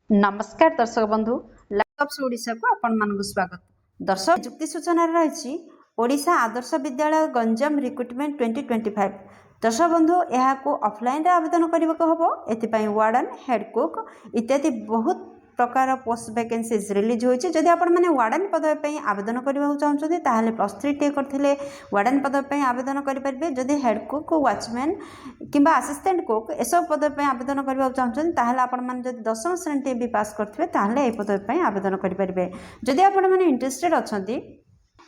नमस्कार दर्शक बंधु लैपटॉप्स ओडिशा को आपण मानक स्वागत। दर्शक नियुक्ति सूचना रही ओडिशा आदर्श विद्यालय गंजाम रिक्रुटमेंट 2025। दर्शक बंधु यहाँ को ऑफलाइन रे आवेदन करने को हम एपाई वार्डन हेड कुक इत्यादि बहुत प्रकार पोस्ट वैकेंसीज रिलीज होती। जदि आपण मैंने वार्डन पदवी आवेदन करने चाहते हैं +3 टे करते वार्डन पदवी आवेदन करेंगे। जदि हेड कुक वाचमैन किंबा असिस्टेंट कुक एसब पदवी आवेदन करने चाहते हैं आपण मैंने 10वीं श्रेणी भी पास करते ये पदवी आवेदन करेंगे। जदि आपण मैंने इंटरेस्टेड अच्छा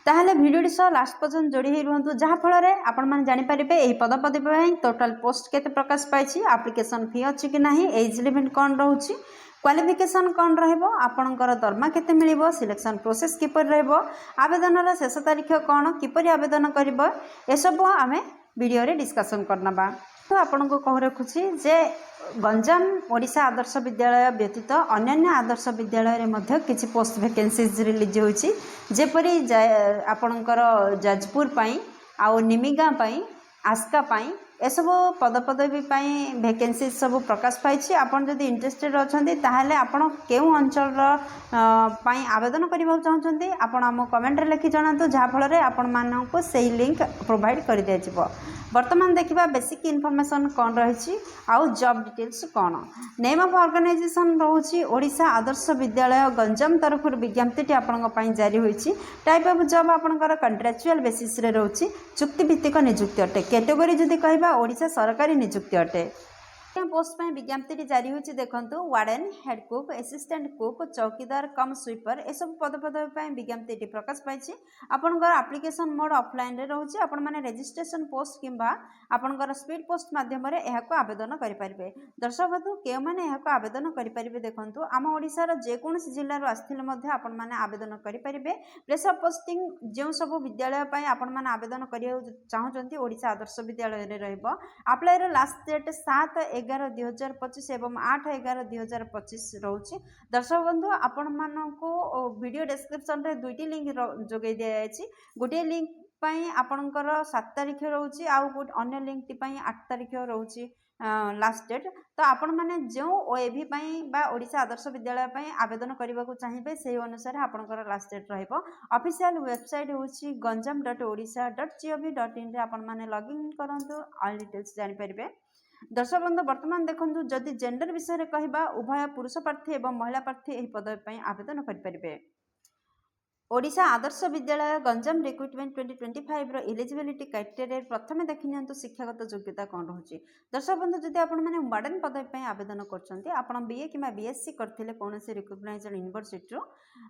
ताहले भिडियोटी सह लास्ट पर्यंत जोड़ी ही रुहतु जहाँफल आपण मैंने जानीपारे यही पदवी टोटाल पोस्ट केते प्रकाश पाई आप्लिकेसन फी अच्छी कि ना एज लिमिट कौन रोचे क्वालिफिकेशन कौन रहा दरमा केते मिलिबो सिलेक्शन प्रोसेस किपर रहबो आवेदन शेष तारीख कौन किपर आवेदन करिबो एसबु आम वीडियो रे डिस्कशन करनबा। तो आपण को कह रखुची जे गंजाम ओडिशा आदर्श विद्यालय व्यतीत अन्य आदर्श विद्यालय रे मध्य किछि पोस्ट वैकेंसीज रिलीज होईची जेपरी आपणकर जाजपुर पाई आउ निमिगा पाई आस्का पाई एसब पदपदवी वैकेंसी सब प्रकाश पाई। आपन जदि इंटरेस्टेड अच्छा ताहले आपन केउ अंचल पाई आवेदन करबा चाहछन्ती आपन हम कमेंट रे लिखि जणातु जहाँफल आपण मानक सही लिंक प्रोवाइड कर दिया जिवो। वर्तमान देखा बेसिक इनफॉरमेशन कौन रही आउ जॉब डिटेल्स कौन name of organisation रोची Odisha Adarsh Vidyalaya Ganjam तरफ विज्ञप्ति आपण जारी होती। टाइप ऑफ जॉब आपंकर कंट्राक्चुअल बेसिस रे रोची चुक्तिभित्तिक नियुक्ति अटे। कैटेगरी जदि कहबा ओडिशा सरकारी नियुक्ति अटे। पोस्ट पर विज्ञप्ति जारी होती देखो warden head cook assistant cook चौकीदार कम स्वीपर ए सब पदपदवी विज्ञप्ति प्रकाश पाई। आपणकर एप्लिकेशन मोड ऑफलाइन रे रोचे आपण माने रजिस्ट्रेशन पोस्ट किंबा आपणकर स्पीड पोस्ट माध्यम को आवेदन करेंगे। दर्शक बंधु के मैंने आवेदन करेंगे देखो आम ओडिशार जेकोसी जिलूर आसते आपण माने आवेदन करेंगे। प्लेस ऑफ पोस्टिंग जो सब विद्यालय आपण माने आवेदन करने चाहते ओडिशा आदर्श विद्यालय रे रहबो। अप्लाई लास्ट डेट 7/11/2025 एवं 8/11/2025 रोचे। दर्शक बंधु आपण मानकु वीडियो डिस्क्रिप्शन रे दुईटी लिंक जोगे दिया जायछि। गोटे लिंक पई आपणकर 7 तारिख रोचे आउ अन्य लिंक टी पई 8 तारिख रोचे लास्ट डेट। तो आपण माने जो ओएवी पई बा ओडिशा आदर्श विद्यालय पई आवेदन करबा को चाहिबे से अनुसार आपणकर लास्ट डेट रहइबो। ऑफिशियल वेबसाइट होछि ganjam.odisha.gov.in रे आपण माने लॉगिन करंतु ऑल डिटेल्स जानि परिबे। दर्शक बंधु वर्तमान देखु जदि जेंडर विषय कहबा उभय पुरुष प्रार्थी एवं महिला प्रार्थी यह पदवी आवेदन करेंगे। Odisha Adarsh Vidyalaya Ganjam recruitment 2025 eligibility criteria प्रथम देखि शिक्षागत योग्यता कौन रोचे। दर्शक बंधु जदि आपण मैंने वार्डन पदवी आवेदन कर बीए कि बीएससी करते कौन रिकग्नाइज यूनिवर्सिटी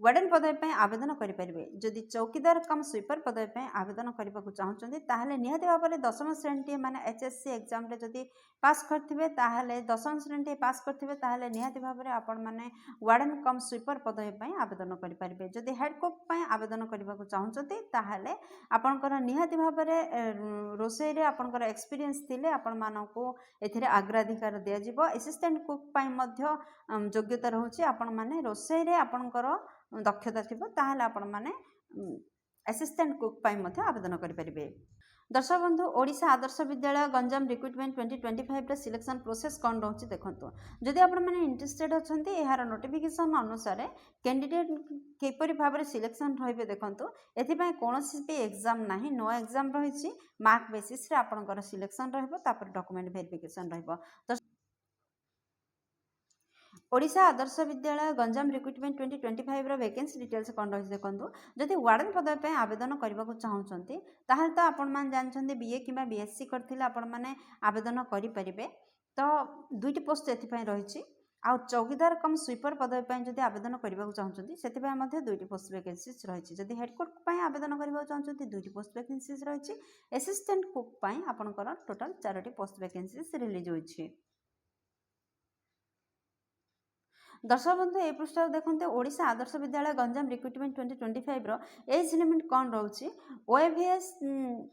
वार्डन पदवी आवेदन करेंगे। जदि चौकीदार कम स्वीपर पदवी आवेदन करने को चाहते निहाती भाव में 10वीं श्रेणी माने एचएससी एग्जाम रे जदि पास करथिबे ताहले 10वीं श्रेणी पास करथिबे ताहले निहाती भाव में आपण माने वार्डन कम स्वीपर पदवी आवेदन करेंगे। जदि हेड कुक आवेदन करने को चाहते ताहले आपणकर निहाती भाव में रोषे रे आपणकर एक्सपीरियंस थिले आपण मानको एथिरे अग्राधिकार दिया जिवो। असिस्टेंट कुक पई मध्य योग्यता रहउची आपण माने रोषे रे आपणकर दक्षता थिबो ताहले आपण माने असिस्टेंट कुक पई मध्य आवेदन करि परिबे। दर्शक बंधु ओडिशा आदर्श विद्यालय गंजाम रिक्रुटमेंट 2025 रे सिलेक्शन प्रोसेस कौन रोचे देखो। जदि आपण माने इंटरेस्टेड अच्छा यार नोटिफिकेशन अनुसार कैंडिडेट किपरि भाव में सिलेक्शन रहिबे देखो। एथिपाई कोनोसी भी एग्जाम नाही नो एग्जाम रही मार्क बेसिस रे आपणकर सिलेक्शन रहइबो तापर document verification रहइबो। Odisha Adarsh Vidyalaya Ganjam recruitment 2025 vacancy details कौन रही देखो। जदि वार्डन पदवी आवेदन करने को चाहते ताहले तो आपण माने जानछन्ते बीए कि बीएससी करथिले आपण माने आवेदन करेंगे। तो दुईटी पोस्ट एथिपाई रही आउ चौकीदार कम स्वीपर पदवी जदि आवेदन करने को चाहते से दुईटी पोस्ट वैकेंसीज रही। जदि हेड कुक आवेदन करने चाहते दुईटी पोस्ट वैकेंसीज रही। असिस्टेंट कुक आपणकर टोटाल 4टी पोस्ट वैकेंसीज रिलीज होइछि। दर्शक बंधु ए पृष्ठ देखते Odisha Adarsh Vidyalaya Ganjam recruitment 2025 age limit कौन रोचे। ओएवीएस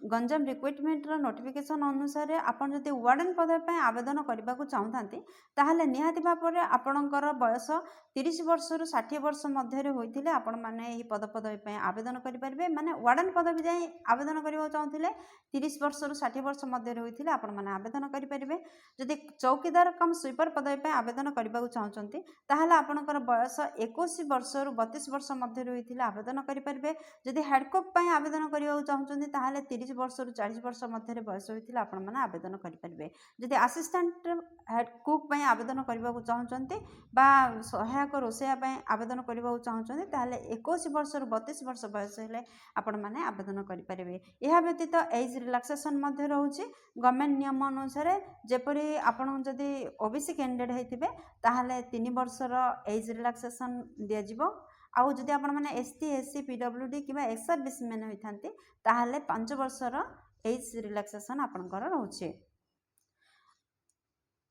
गंजाम रिक्रुटमेंट नोटिफिकेशन अनुसार आपन जदि वार्डन पदवी आवेदन करने को चाहते ताहले निहाती भाव में आपणकर बयस 30 वर्ष रु 60 वर्ष मध्य होइथिले आपण माने एही पदवी आवेदन करेंगे। माने वार्डन पदवी जाए आवेदन करने चाहते 30 वर्ष रु 60 वर्ष मध्य होइथिले आपण माने आवेदन करेंगे। जदि चौकीदार कम स्वीपर पदवी आवेदन करने को चाहते ताहले आपणकर बयस 21 वर्ष रु 32 वर्ष मध्य होइथिले आवेदन करि परिबे। जदि हेड कुक पई आवेदन करियो चाहुचंती ताहले 30 वर्ष रु 40 वर्ष मध्य बयस होइथिले आपण माने आवेदन करि परिबे। जदि असिस्टेंट हेड कुक पई आवेदन करबा को चाहुचंती बा सहायक रोसेया पई आवेदन करबा को चाहुचंती ताहले 21 वर्ष रु 32 वर्ष बयस हेले आपण माने आवेदन करि परिबे। एहा व्यतीत एज रिलैक्सेशन मध्य रहउची गवर्नमेंट नियम अनुसार जेपरि आपण जदि ओबीसी कैंडिडेट हेतिबे ताहले 3 वर्षर एज रिलैक्सेशन दिया जिवो। आउ जदि आपण माने एसटी एससी पीडब्ल्यूडी किबा एक्स-सर्विस मैन होइथांती ताहले 5 वर्षर एज रिलैक्सेशन आपणकर रहउची।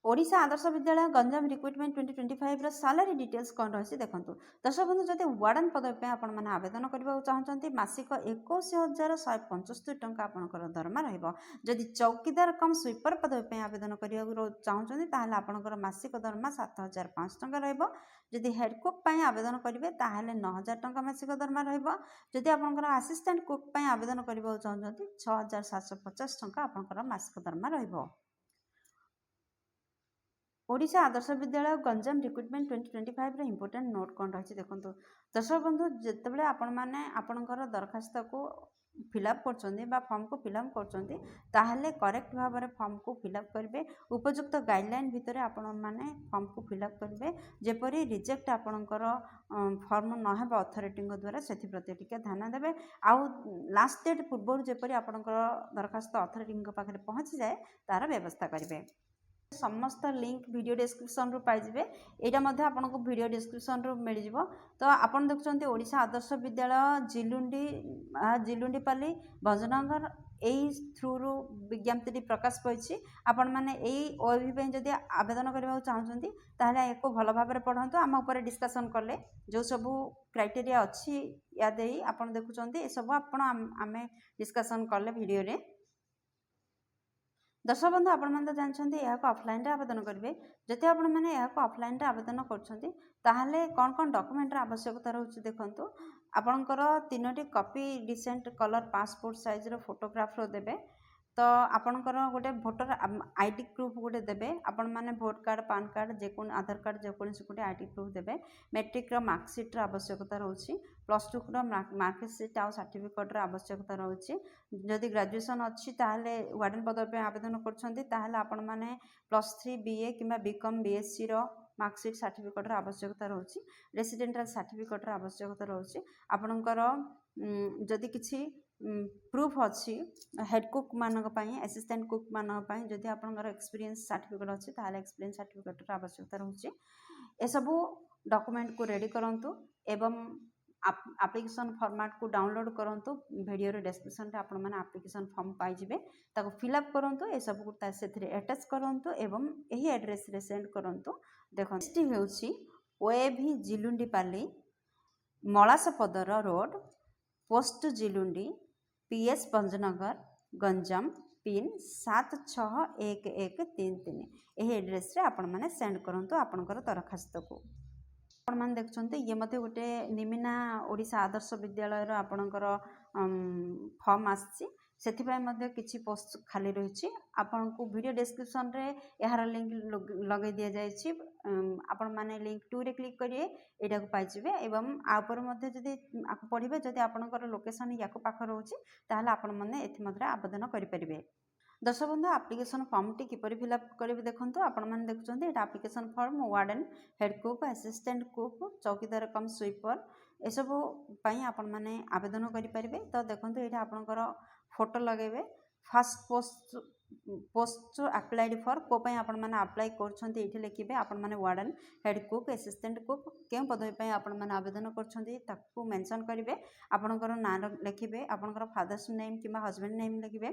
ओडिशा आदर्श विद्यालय गंजाम रिक्रुटमेंट 2025 रो सैलरी डिटेल्स कौन रही देखो। दर्शक बंधु जब वार्डन पदवी आपण मैंने आवेदन करने चाहते मासिक 21,175 टंका आपंकर दरमा रही। चौकीदार कम स्वीपर पदवी आवेदन करने चाहते ताहले आपंकर मासिक दरमा 7,500 टंका रही। हेड कुक आवेदन करेंगे ताहले 9,000 टंका मासिक दरमा रही। आपंकर असिस्टेंट कुक आवेदन करने चाहते 6,750 टंका आपंकर मासिक दरमा रही। ओडिशा आदर्श विद्यालय गंजाम रिक्रुटमेंट 2025 रो इंपोर्टेंट नोट कौन रही देखो। दर्शक बंधु जितेबाला आपण मैंने आपणकर दरखास्त को फिलअप कर फॉर्म को फिलअप कर करेक्ट भाव में फॉर्म को फिलअप करेंगे। उपयुक्त गाइडलाइन भितर आपण मैंने फॉर्म को फिलअप करेंगे। जेपरी रिजेक्ट आपणकर फॉर्म नहेब अथॉरिटी द्वारा से प्रति टिके ध्यान देवे। आउ लास्ट डेट पूर्व जेपरी आपणकर दरखास्त अथॉरिटी पाखे पहुँची जाए तार व्यवस्था करेंगे। समस्त लिंक वीडियो डिस्क्रिप्शन रू पाइबे। एटा मध्य आपनको वीडियो डिस्क्रिप्शन रू मिल जिवो। तो आपण देखुछन्ते ओडिशा आदर्श विद्यालय जिलुंडीपाली भंजनगर एई थ्रू रू विज्ञप्ति प्रकाश पाइछि। आपण माने एई ओएबी पे जदि आवेदन करबा चाहछन्ती ताहले एको भलो भाबरे में पढंतु। आम ऊपर डिस्कशन करले जो सब क्राइटेरिया अछि या देई आपण देखुछन्ते ए सब आपण आमे डिस्कशन करले वीडियो रे। दर्शक बंधु आपण मैंने जानते यहाँ ऑफलाइन आवेदन करेंगे। जब आपण मैंने यहाँ ऑफलाइन आवेदन करते कौन कौन डॉक्यूमेंट आवश्यकता रोचे देखो। आपणकर 3टी copy decent colour passport size रो फोटोग्राफ रो देबे। तो आपणकर गोटे भोटर आईडी प्रूफ गोटे देबे। आपण मैंने भोट कार्ड पान कार्ड जेकोन आधार कार्ड जेकोसी गोटे आईडी प्रूफ देबे। मैट्रिक रो मार्कशीट रो आवश्यकता रोची। +2 रो मार्कशीट आ सर्टिफिकेट रो आवश्यकता रोची। जदि ग्रेजुएशन अच्छी ताहले वार्डन पदवी आवेदन करछन्ती ताहले आपण माने +3 बीए किंबा बीकॉम बीएससी रो मार्कशीट सर्टिफिकेट रो आवश्यकता रोची। रेसिडेंटल सर्टिफिकेट रो आवश्यकता रोची। आपणकर जदि किछि प्रूफ अच्छी हेड कुक मानक पई असिस्टेंट कुक मानक पई जदि आपणकर एक्सपीरियंस सर्टिफिकेट अच्छी ताहले एक्सपीरियंस सर्टिफिकेट रो आवश्यकता रोची। ए सब डॉक्यूमेंट को रेडी करंतु एवं एप्लिकेशन फॉर्मेट को डाउनलोड करंतु। वीडियो रे डिस्क्रिप्शन रे आपण माने एप्लिकेशन फॉर्म पाई जिवे ताको फिलअप करंतु। ए सब को सेथिरे अटैच करंतु एवं एही एड्रेस रे सेंड करंतु। देखो टी हेउची ओएभी Jilundipali Malaspadar road post Jilundi PS Bhanjanagar Ganjam pin 761133। यही एड्रेस रे आपण माने सेंड करंतु आपणकर दरखास्त को। आपण माने देखछन्ते ये मते गोटे निमिना ओडिशा आदर्श विद्यालय रो आपणकर फॉर्म आछि। सेथिपाई मध्य किछि पोस्ट खाली रहिछि। आपनको वीडियो डिस्क्रिप्शन रे यार लिंक लगे दिया जाइछि। आपण माने लिंक 2 रे क्लिक करिए एटा को पाइ जिवे एवं आ ऊपर मध्य जदि आको पढिबे जदि आपणकर लोकेशन याको पाख रहउछि ताहले आपण माने एथि मध्य आवेदन करि परिबे। दर्शक बंधु एप्लिकेशन फॉर्म टी किपरि फिलअप करेंगे देखो। आपण मैंने देखुं ये application form warden head cook assistant cook चौकीदार कम स्वीपर ए सब आपण मैंने आवेदन करेंगे। तो देखो ये आपंकर फोटो लगेबे। फास्ट पोस्ट अप्लाइड फॉर कोपाई आपण मैंने अप्लाई करछन्ती एठी लिखिबे। आपण मैंने warden head cook assistant cook केउ पदवी पई आपण मैंने आवेदन करछन्ती ताकू मेंशन करिवे। आपणकर नाम लिखिबे। आपणकर फादर्स नेम किबा हस्बैंड नेम लिखिबे।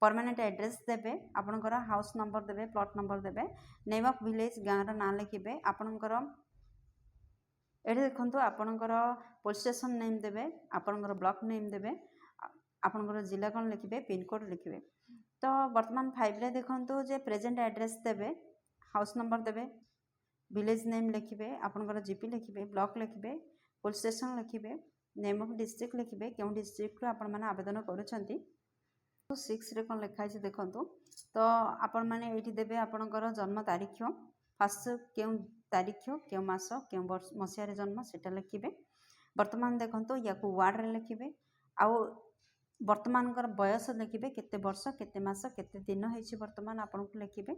परमानेंट एड्रेस देबे। आपणकर हाउस नंबर देबे प्लॉट नंबर देबे। नेम ऑफ विलेज गाँव रो नाम लिखिबे। आपणकर एठी देखंतु आपणकर पुलिस स्टेशन नेम देबे। आपणकर ब्लॉक नेम देबे। आपणकर जिला कोन लिखिबे पिन कोड लिखिबे। तो वर्तमान 5 रे देखंतु जे प्रेजेंट एड्रेस देबे हाउस नंबर देबे विलेज नेम लिखिबे। आपणकर जीपी लिखिबे ब्लॉक लिखिबे पुलिस स्टेशन लिखिबे नेम ऑफ डिस्ट्रिक्ट लिखिबे केउ डिस्ट्रिक्ट रो आपण माने आवेदन करूछंती। 6 रे कोन लिखा छै देखंतु। तो आपण माने एठी देबे आपणकर जन्म तारीख फर्स्ट केउ तारीख क्यों मास क्यों मसीह जन्म सेटा लिखिए। वर्तमान देखो या वार्ड लिखिए आउ वर्तमान बयस लिखिए केते वर्ष केते मास केते दिन होइछि वर्तमान आपन को लिखिए।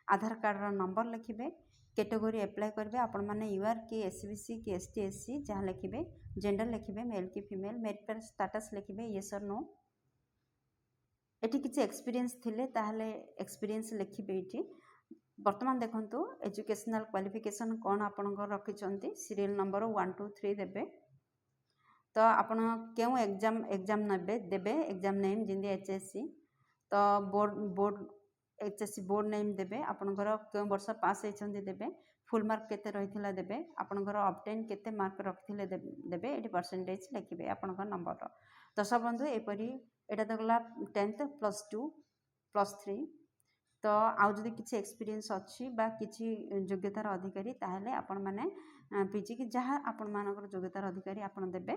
आधार कार्ड रो नंबर लिखिए। कैटेगरी अप्लाई करेंगे आपण मैंने यूआर कि एसबीसी कि एसटी एससी जहाँ लिखिए। जेंडर लिखिए मेल कि फीमेल। मैरिटल स्टेटस लिखिए येस और नो। एटी किसी एक्सपीरियंस थिले ताहले एक्सपीरियंस लिखिए। ये वर्तमान देखंतु एजुकेशनल क्वालिफिकेशन कौन आपनकर रखिछंती सीरियल नंबर 1 2 3 देबे। तो आपण क्यों एग्जाम नेबे देबे एग्जाम नेम जिंदी एचएससी तो बोर्ड एचएससी बोर्ड नेम देबे। आपनकर क्यों वर्ष पास होइछंती देबे। फुल मार्क केते रहिथिला देबे। आपनकर ऑब्टेन केते मार्क रखथिले देबे। एटी परसेंटेज लिखिबे आपनकर नंबर। दर्शक बंधु एपरी एटा देखला 10th +2 +3 तो आउ जदि किसी एक्सपीरियंस अच्छी बा किसी योग्यतार अधिकारी ताहले आपण माने पीजी कि जहाँ आपण मानकर योग्यतार अधिकारी आपण देबे।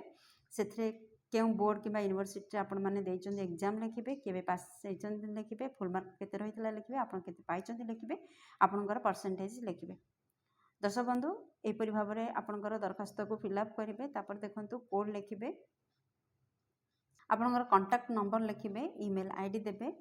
सेथरे क्यों बोर्ड किबा यूनिवर्सिटी आपण माने देइचंदी एग्जाम लिखिबे केबे पास होइचंदी लिखिबे। फुल मार्क केते रहितला लिखिबे। आपण केते पाइचंदी लिखिबे। आपणकर परसेंटेज लिखिबे। दर्शक बंधु एपरि भाव में आपणकर दरखास्त को फिलअप करेंगे। तापर देखंतु कोड लिखिबे। आपणकर कांटेक्ट नंबर लिखिबे। ईमेल आईडी देबे।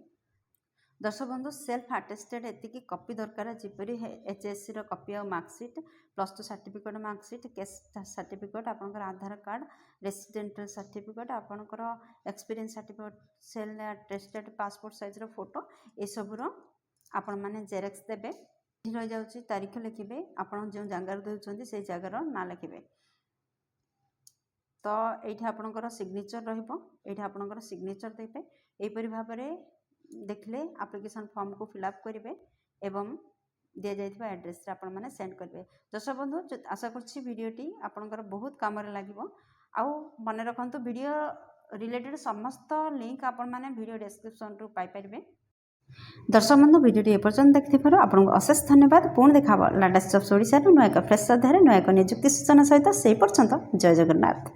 दर्शक बंधु सेल्फ अटेस्टेड एतिकी कॉपी दरकार जिपरि एचएससी रो कॉपी और mark sheet +2 certificate mark sheet caste certificate आपनकर आधार कार्ड रेसिडेंटल सर्टिफिकेट आपनकर experience certificate self attested passport size रो फोटो ए सब रो आपण माने जेरेक्स देबे। रही जाउची तारीख लिखिबे। आपण जो जगार देउचंदी से जगार ना लिखिबे। तो ये आपणकर सिग्नेचर रहिबो। एठी आपणकर सिग्नेचर देबे। एपरि भाव में देखले एप्लिकेशन फॉर्म को फिलअप करेंगे एवं दि जाइथिबा एड्रेस रे आपण माने सेंड करेंगे। दर्शक बंधु आशा करछि वीडियोटी आपणकर बहुत काम रे लागिवो। आउ मन रखंतु वीडियो रिलेटेड समस्त लिंक आपण माने वीडियो डिस्क्रिप्शन रु पाई परिबे। दर्शक बंधु वीडियोटी एपर्यंत देखिथिबार आपनको अशेष धन्यवाद। पुणी देखा लाटेस्ट जॉब्स ओडिशा नुआ एक फ्रेश अध्याय नुआ एक नियुक्ति सूचना सहित से पर्यंत जय जगन्नाथ।